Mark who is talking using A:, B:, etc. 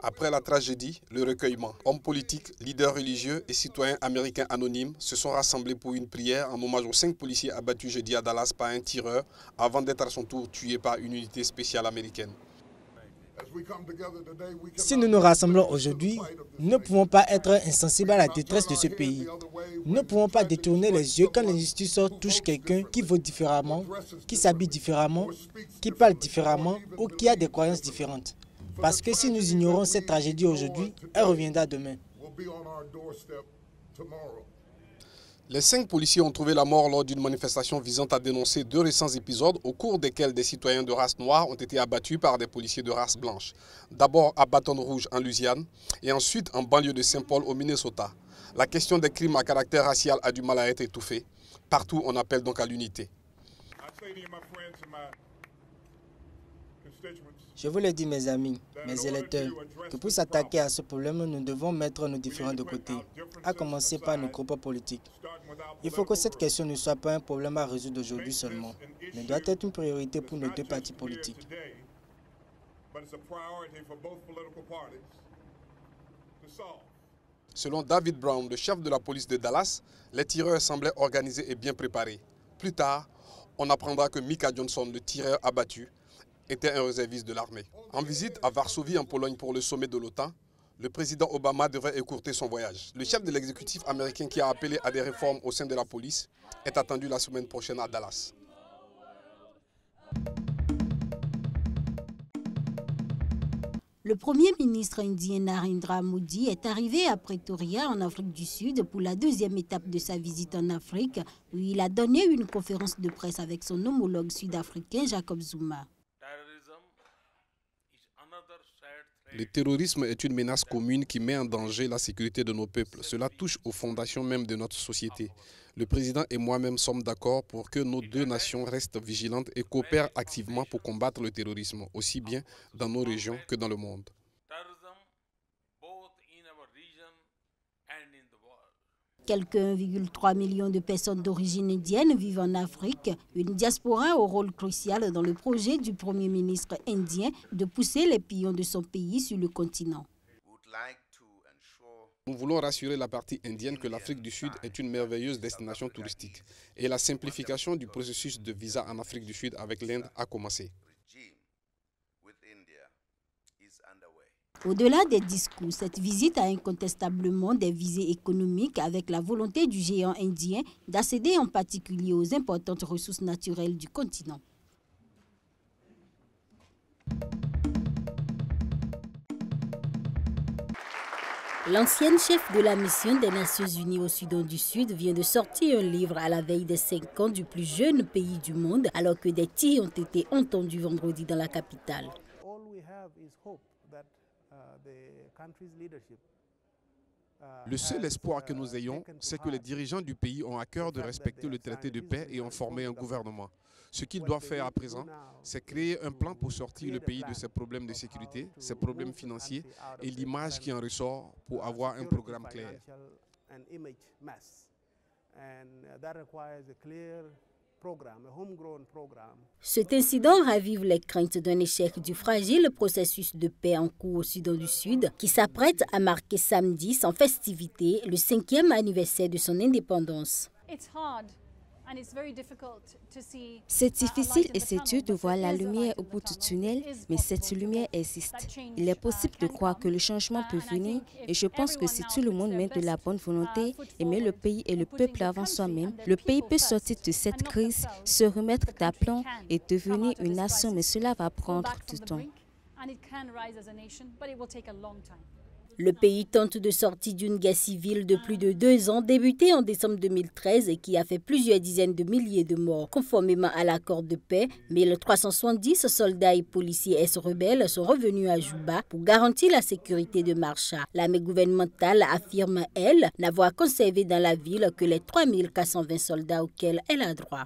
A: Après la tragédie, le recueillement. Hommes politiques, leaders religieux et citoyens américains anonymes se sont rassemblés pour une prière en hommage aux 5 policiers abattus jeudi à Dallas par un tireur avant d'être à son tour tué par une unité spéciale américaine.
B: Si nous nous rassemblons aujourd'hui, nous ne pouvons pas être insensibles à la détresse de ce pays. Nous ne pouvons pas détourner les yeux quand l'injustice touche quelqu'un qui vote différemment, qui s'habille différemment, qui parle différemment ou qui a des croyances différentes. Parce que si nous ignorons cette tragédie aujourd'hui, elle reviendra demain.
A: Les 5 policiers ont trouvé la mort lors d'une manifestation visant à dénoncer 2 récents épisodes au cours desquels des citoyens de race noire ont été abattus par des policiers de race blanche. D'abord à Baton Rouge en Louisiane et ensuite en banlieue de Saint-Paul au Minnesota. La question des crimes à caractère racial a du mal à être étouffée. Partout, on appelle donc à l'unité.
B: Je vous le dis, mes amis, mes électeurs, que pour s'attaquer à ce problème, nous devons mettre nos différends de côté, à commencer par nos groupes politiques. Il faut que cette question ne soit pas un problème à résoudre aujourd'hui seulement, mais doit être une priorité pour nos 2 partis politiques.
A: Selon David Brown, le chef de la police de Dallas, les tireurs semblaient organisés et bien préparés. Plus tard, on apprendra que Micah Johnson, le tireur abattu, était un réserviste de l'armée. En visite à Varsovie, en Pologne, pour le sommet de l'OTAN, le président Obama devrait écourter son voyage. Le chef de l'exécutif américain qui a appelé à des réformes au sein de la police est attendu la semaine prochaine à Dallas.
C: Le Premier ministre indien Narendra Modi est arrivé à Pretoria, en Afrique du Sud, pour la 2e étape de sa visite en Afrique, où il a donné une conférence de presse avec son homologue sud-africain Jacob Zuma.
A: Le terrorisme est une menace commune qui met en danger la sécurité de nos peuples. Cela touche aux fondations même de notre société. Le président et moi-même sommes d'accord pour que nos 2 nations restent vigilantes et coopèrent activement pour combattre le terrorisme, aussi bien dans nos régions que dans le monde.
C: Quelques 1,3 million de personnes d'origine indienne vivent en Afrique. Une diaspora au rôle crucial dans le projet du Premier ministre indien de pousser les pions de son pays sur le continent.
A: Nous voulons rassurer la partie indienne que l'Afrique du Sud est une merveilleuse destination touristique et la simplification du processus de visa en Afrique du Sud avec l'Inde a commencé.
C: Au-delà des discours, cette visite a incontestablement des visées économiques avec la volonté du géant indien d'accéder en particulier aux importantes ressources naturelles du continent. L'ancienne chef de la mission des Nations Unies au Soudan du Sud vient de sortir un livre à la veille des 5 ans du plus jeune pays du monde, alors que des tirs ont été entendus vendredi dans la capitale.
A: Le seul espoir que nous ayons, c'est que les dirigeants du pays ont à cœur de respecter le traité de paix et ont formé un gouvernement. Ce qu'ils doivent faire à présent, c'est créer un plan pour sortir le pays de ses problèmes de sécurité, ses problèmes financiers et l'image qui en ressort pour avoir un programme clair.
C: Cet incident ravive les craintes d'un échec du fragile processus de paix en cours au Soudan du Sud, qui s'apprête à marquer samedi, sans festivité, le 5e anniversaire de son indépendance.
D: C'est difficile et c'est dur de voir la lumière au bout du tunnel, mais cette lumière existe. Il est possible de croire que le changement peut venir et je pense que si tout le monde met de la bonne volonté et met le pays et le peuple avant soi-même, le pays peut sortir de cette crise, se remettre d'aplomb et devenir une nation, mais cela va prendre du temps.
C: Le pays tente de sortir d'une guerre civile de plus de 2 ans, débutée en décembre 2013 et qui a fait plusieurs dizaines de milliers de morts. Conformément à l'accord de paix, 1370 soldats et policiers ex-rebelles sont revenus à Juba pour garantir la sécurité de Marcha. L'armée gouvernementale affirme, elle, n'avoir conservé dans la ville que les 3420 soldats auxquels elle a droit.